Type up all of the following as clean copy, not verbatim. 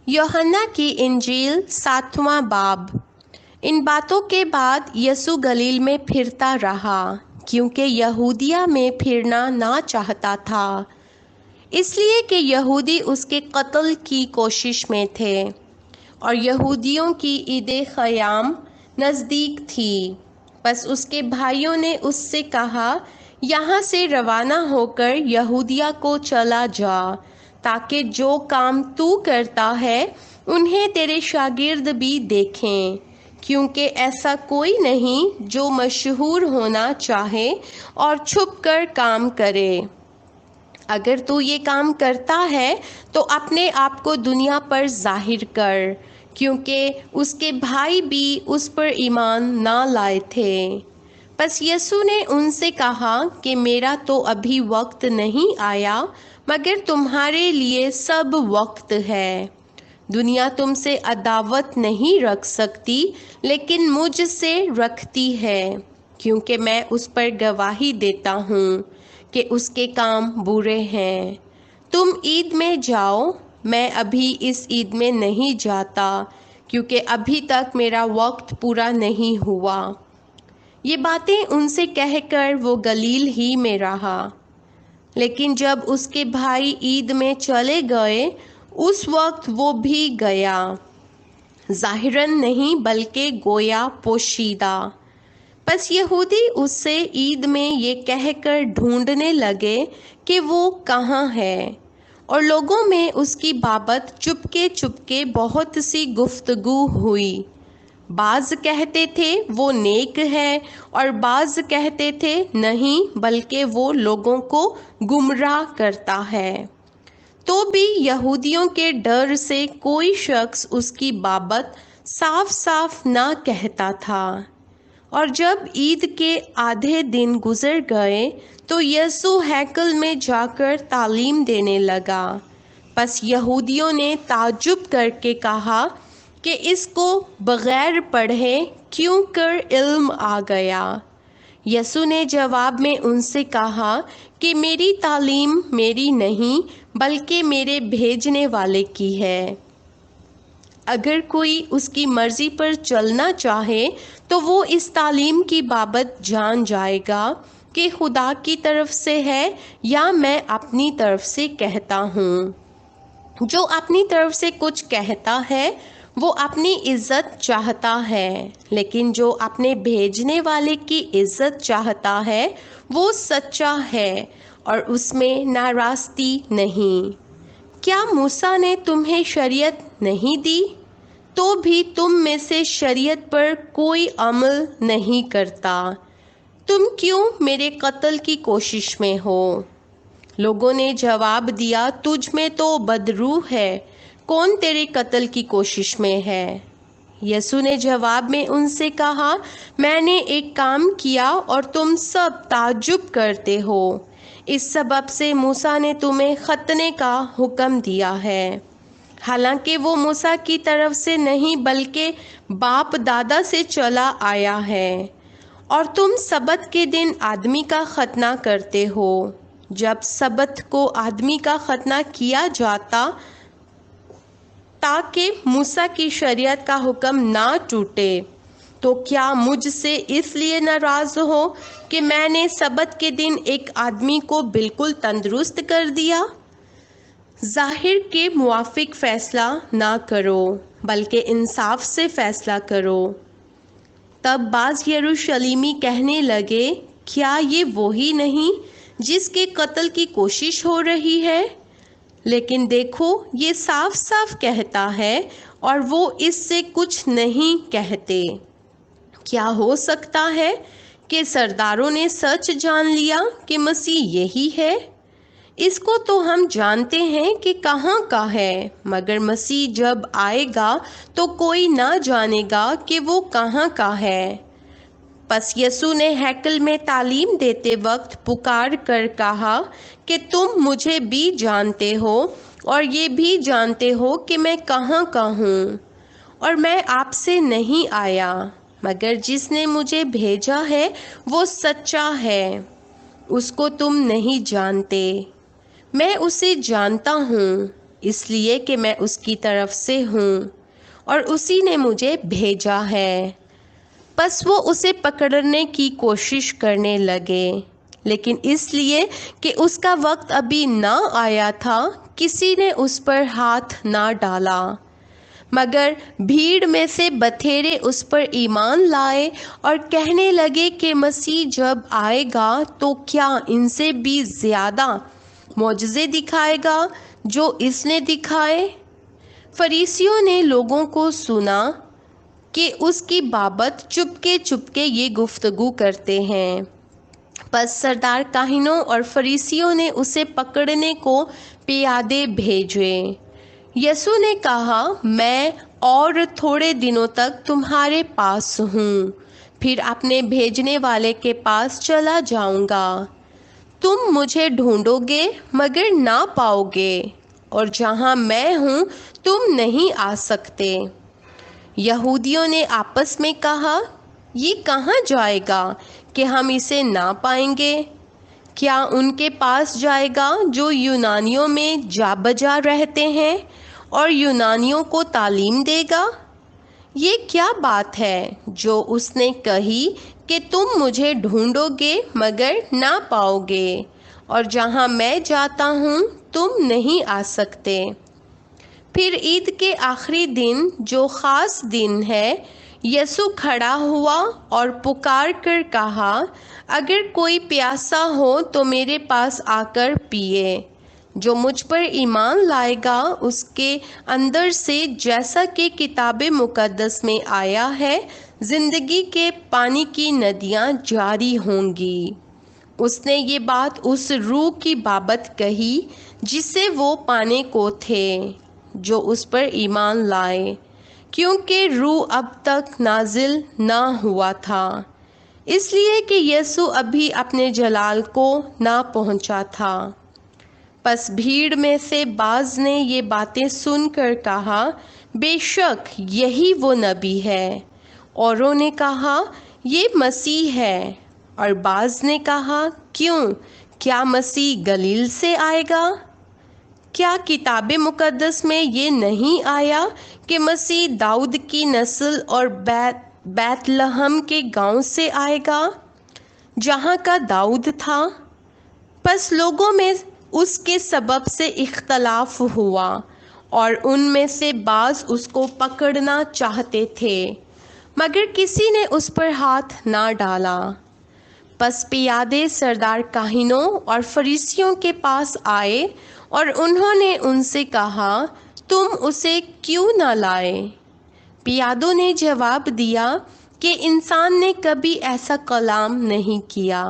यूहन्ना की इंजील 7वां बाब। इन बातों के बाद यीशु गलील में फिरता रहा, क्योंकि यहूदिया में फिरना ना चाहता था, इसलिए कि यहूदी उसके कत्ल की कोशिश में थे और यहूदियों की ईद ख़याम नज़दीक थी। बस उसके भाइयों ने उससे कहा, यहाँ से रवाना होकर यहूदिया को चला जा, ताकि जो काम तू करता है उन्हें तेरे शागिर्द भी देखें, क्योंकि ऐसा कोई नहीं जो मशहूर होना चाहे और छुपकर काम करे। अगर तू ये काम करता है तो अपने आप को दुनिया पर जाहिर कर, क्योंकि उसके भाई भी उस पर ईमान ना लाए थे। बस यीशु ने उनसे कहा कि मेरा तो अभी वक्त नहीं आया, मगर तुम्हारे लिए सब वक्त है। दुनिया तुमसे अदावत नहीं रख सकती, लेकिन मुझसे रखती है, क्योंकि मैं उस पर गवाही देता हूँ कि उसके काम बुरे हैं। तुम ईद में जाओ, मैं अभी इस ईद में नहीं जाता, क्योंकि अभी तक मेरा वक्त पूरा नहीं हुआ। ये बातें उनसे कहकर वो गलील ही में रहा। लेकिन जब उसके भाई ईद में चले गए, उस वक्त वो भी गया, ज़ाहिरन नहीं बल्कि गोया पोशीदा। बस यहूदी उससे ईद में ये कहकर ढूंढने लगे कि वो कहाँ है, और लोगों में उसकी बाबत चुपके चुपके बहुत सी गुफ्तगू हुई। बाज़ कहते थे वो नेक है, और बाज़ कहते थे नहीं, बल्कि वो लोगों को गुमराह करता है। तो भी यहूदियों के डर से कोई शख्स उसकी बाबत साफ साफ ना कहता था। और जब ईद के आधे दिन गुजर गए तो यीशु हैकल में जाकर तालीम देने लगा। बस यहूदियों ने ताज्जुब करके कहा कि इसको बगैर पढ़े क्यों कर इल्म आ गया। यीशु ने जवाब में उनसे कहा कि मेरी तालीम मेरी नहीं, बल्कि मेरे भेजने वाले की है। अगर कोई उसकी मर्ज़ी पर चलना चाहे तो वो इस तालीम की बाबत जान जाएगा कि खुदा की तरफ से है या मैं अपनी तरफ से कहता हूँ। जो अपनी तरफ से कुछ कहता है वो अपनी इज़्ज़त चाहता है, लेकिन जो अपने भेजने वाले की इज़्ज़त चाहता है वो सच्चा है और उसमें नाराज़गी नहीं। क्या मूसा ने तुम्हें शरीयत नहीं दी? तो भी तुम में से शरीयत पर कोई अमल नहीं करता। तुम क्यों मेरे कत्ल की कोशिश में हो? लोगों ने जवाब दिया, तुझ में तो बदरूह है, कौन तेरे कत्ल की कोशिश में है? यीशु ने जवाब में उनसे कहा, मैंने एक काम किया और तुम सब ताज्जुब करते हो। इस सबब से मूसा ने तुम्हें खतने का हुक्म दिया है। हालांकि वो मूसा की तरफ से नहीं बल्कि बाप दादा से चला आया है। और तुम सबत के दिन आदमी का खतना करते हो। जब सबत को आदमी का खतना किया जाता ताकि मूसा की शरीयत का हुक्म ना टूटे, तो क्या मुझसे इसलिए नाराज़ हो कि मैंने सबत के दिन एक आदमी को बिल्कुल तंदुरुस्त कर दिया? ज़ाहिर के मुआफिक फ़ैसला ना करो, बल्कि इंसाफ से फ़ैसला करो। तब बाज़ यरूशलेमी कहने लगे, क्या ये वही नहीं जिसके कत्ल की कोशिश हो रही है? लेकिन देखो, ये साफ साफ कहता है और वो इससे कुछ नहीं कहते। क्या हो सकता है कि सरदारों ने सच जान लिया कि मसीह यही है? इसको तो हम जानते हैं कि कहाँ का है, मगर मसीह जब आएगा तो कोई ना जानेगा कि वो कहाँ का है। बस यीशु ने हैकल में तालीम देते वक्त पुकार कर कहा कि तुम मुझे भी जानते हो और ये भी जानते हो कि मैं कहाँ का हूँ, और मैं आपसे नहीं आया, मगर जिसने मुझे भेजा है वो सच्चा है। उसको तुम नहीं जानते, मैं उसे जानता हूँ। اس لیے کہ میں اس کی طرف سے ہوں اور اسی نے مجھے بھیجا ہے۔ پس وہ اسے پکڑنے کی کوشش کرنے لگے، لیکن اس لیے کہ اس کا وقت ابھی نہ آیا تھا، کسی نے اس پر ہاتھ نہ ڈالا۔ مگر بھیڑ میں سے بتھیرے اس پر ایمان لائے اور کہنے لگے کہ مسیح جب آئے گا تو کیا ان سے بھی زیادہ معجزے دکھائے گا جو اس نے دکھائے۔ فریسیوں نے لوگوں کو سنا کہ اس کی بابت چپکے چپکے یہ گفتگو کرتے ہیں۔ پس سردار کاہنوں اور فریسیوں نے اسے پکڑنے کو پیادے بھیجے۔ یسوع نے کہا، میں اور تھوڑے دنوں تک تمہارے پاس ہوں، پھر اپنے بھیجنے والے کے پاس چلا جاؤں گا۔ تم مجھے ڈھونڈو گے مگر نہ پاؤ گے، اور جہاں میں ہوں تم نہیں آ سکتے۔ یہودیوں نے آپس میں کہا، یہ کہاں جائے گا کہ ہم اسے نہ پائیں گے؟ کیا ان کے پاس جائے گا جو یونانیوں میں جا بجا رہتے ہیں اور یونانیوں کو تعلیم دے گا؟ یہ کیا بات ہے جو اس نے کہی کہ تم مجھے ڈھونڈو گے مگر نہ پاؤ گے، اور جہاں میں جاتا ہوں تم نہیں آ سکتے۔ پھر عید کے آخری دن جو خاص دن ہے، یسوع کھڑا ہوا اور پکار کر کہا، اگر کوئی پیاسا ہو تو میرے پاس آ کر پیے۔ جو مجھ پر ایمان لائے گا اس کے اندر سے، جیسا کہ کتاب مقدس میں آیا ہے، زندگی کے پانی کی ندیاں جاری ہوں گی۔ اس نے یہ بات اس روح کی بابت کہی جسے وہ پانے کو تھے جو اس پر ایمان لائے، کیونکہ روح اب تک نازل نہ ہوا تھا، اس لیے کہ یسوع ابھی اپنے جلال کو نہ پہنچا تھا۔ پس بھیڑ میں سے بعض نے یہ باتیں سن کر کہا، بے شک یہی وہ نبی ہے۔ اوروں نے کہا، یہ مسیح ہے۔ اور بعض نے کہا، کیوں؟ کیا مسیح گلیل سے آئے گا؟ کیا کتاب مقدس میں یہ نہیں آیا کہ مسیح داؤد کی نسل اور بیت لحم کے گاؤں سے آئے گا، جہاں کا داؤد تھا؟ پس لوگوں میں اس کے سبب سے اختلاف ہوا، اور ان میں سے بعض اس کو پکڑنا چاہتے تھے، مگر کسی نے اس پر ہاتھ نہ ڈالا۔ پس پیادے سردار کاہنوں اور فریسیوں کے پاس آئے اور انہوں نے ان سے کہا، تم اسے کیوں نہ لائے؟ پیادوں نے جواب دیا کہ انسان نے کبھی ایسا کلام نہیں کیا۔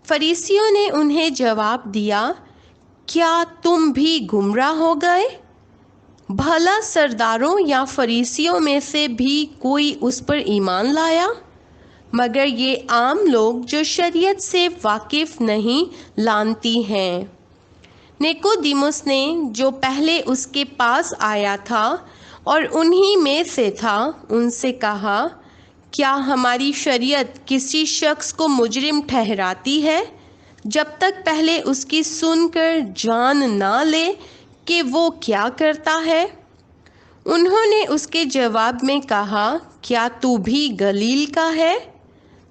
فریسیوں نے انہیں جواب دیا، کیا تم بھی گمراہ ہو گئے؟ بھلا سرداروں یا فریسیوں میں سے بھی کوئی اس پر ایمان لایا؟ مگر یہ عام لوگ جو شریعت سے واقف نہیں لانتی ہیں۔ نیکودیموس نے، جو پہلے اس کے پاس آیا تھا اور انہی میں سے تھا، ان سے کہا، کیا ہماری شریعت کسی شخص کو مجرم ٹھہراتی ہے جب تک پہلے اس کی سن کر جان نہ لے کہ وہ کیا کرتا ہے؟ انہوں نے اس کے جواب میں کہا، کیا تو بھی گلیل کا ہے؟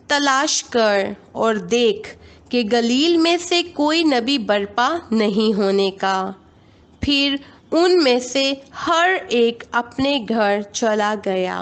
تلاش کر اور دیکھ کہ گلیل میں سے کوئی نبی برپا نہیں ہونے کا۔ پھر ان میں سے ہر ایک اپنے گھر چلا گیا۔